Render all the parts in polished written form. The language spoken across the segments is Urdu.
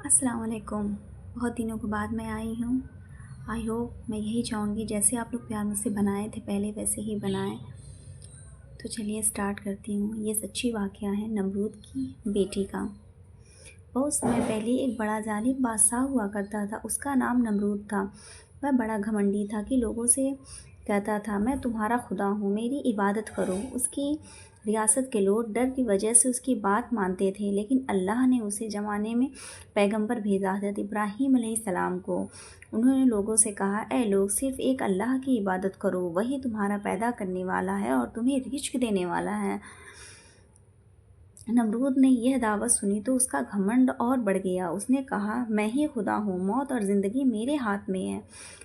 السلام علیکم۔ بہت دنوں کے بعد میں آئی ہوں۔ آئی ہوپ میں یہی چاہوں گی جیسے آپ لوگ پیار مجھ سے بنائے تھے پہلے ویسے ہی بنائیں۔ تو چلیے اسٹارٹ کرتی ہوں۔ یہ سچی واقعہ ہے نمرود کی بیٹی کا۔ بہت سمے پہلے ایک بڑا ظالم بادشاہ ہوا کرتا تھا۔ اس کا نام نمرود تھا۔ وہ بڑا گھمنڈی تھا کہ لوگوں سے کہتا تھا میں تمہارا خدا ہوں، میری عبادت کرو۔ اس کی ریاست کے لوگ ڈر کی وجہ سے اس کی بات مانتے تھے، لیکن اللہ نے اسے زمانے میں پیغمبر بھیجا حضرت ابراہیم علیہ السلام کو۔ انہوں نے لوگوں سے کہا اے لوگ، صرف ایک اللہ کی عبادت کرو، وہی تمہارا پیدا کرنے والا ہے اور تمہیں رزق دینے والا ہے۔ نمرود نے یہ دعوت سنی تو اس کا گھمنڈ اور بڑھ گیا۔ اس نے کہا میں ہی خدا ہوں، موت اور زندگی میرے ہاتھ میں ہے۔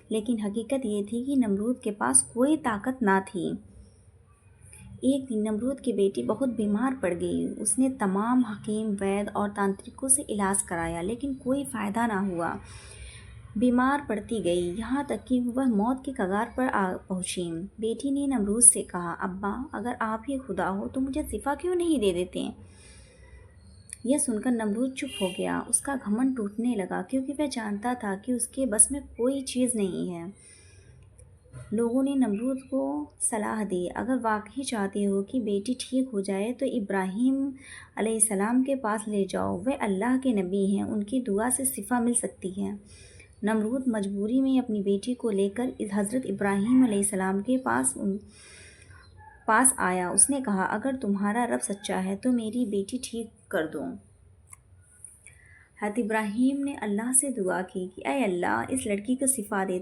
لیکن حقیقت یہ تھی کہ نمرود کے پاس کوئی طاقت نہ تھی۔ ایک دن نمرود کی بیٹی بہت بیمار پڑ گئی۔ اس نے تمام حکیم، وید اور تانترکوں سے علاج کرایا لیکن کوئی فائدہ نہ ہوا۔ بیمار پڑتی گئی، یہاں تک کہ وہ موت کے کگار پر آ پہنچی۔ بیٹی نے نمرود سے کہا ابا، اگر آپ ہی خدا ہو تو مجھے شفا کیوں نہیں دے دیتے؟ یہ سن کر نمرود چپ ہو گیا۔ اس کا گھمنڈ ٹوٹنے لگا کیونکہ وہ جانتا تھا کہ اس کے بس میں کوئی چیز نہیں ہے۔ لوگوں نے نمرود کو صلاح دی اگر واقعی چاہتے ہو کہ بیٹی ٹھیک ہو جائے تو ابراہیم علیہ السلام کے پاس لے جاؤ، وہ اللہ کے نبی ہیں، ان کی دعا سے شفا مل سکتی ہے۔ نمرود مجبوری میں اپنی بیٹی کو لے کر حضرت ابراہیم علیہ السلام کے پاس آیا۔ اس نے کہا اگر تمہارا رب سچا ہے تو میری بیٹی ٹھیک کر دو۔ حضرت ابراہیم نے اللہ سے دعا کی کہ اے اللہ، اس لڑکی کو شفا دے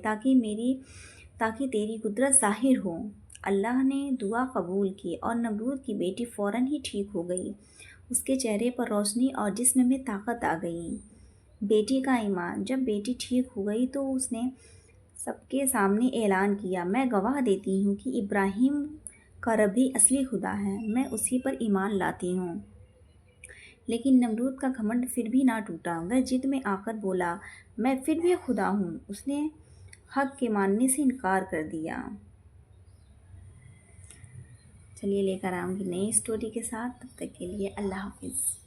تاکہ تیری قدرت ظاہر ہو۔ اللہ نے دعا قبول کی اور نمرود کی بیٹی فوراً ہی ٹھیک ہو گئی۔ اس کے چہرے پر روشنی اور جسم میں طاقت آ گئی۔ بیٹی کا ایمان۔ جب بیٹی ٹھیک ہو گئی تو اس نے سب کے سامنے اعلان کیا میں گواہ دیتی ہوں کہ ابراہیم کا رب ہی اصلی خدا ہے، میں اسی پر ایمان لاتی ہوں۔ لیکن نمرود کا گھمنڈ پھر بھی نہ ٹوٹا۔ وہ ضد میں آ کر بولا میں پھر بھی خدا ہوں۔ اس نے حق کے ماننے سے انکار کر دیا۔ چلیے لے کر آؤں گی نئی اسٹوری کے ساتھ، تب تک کے لیے اللہ حافظ۔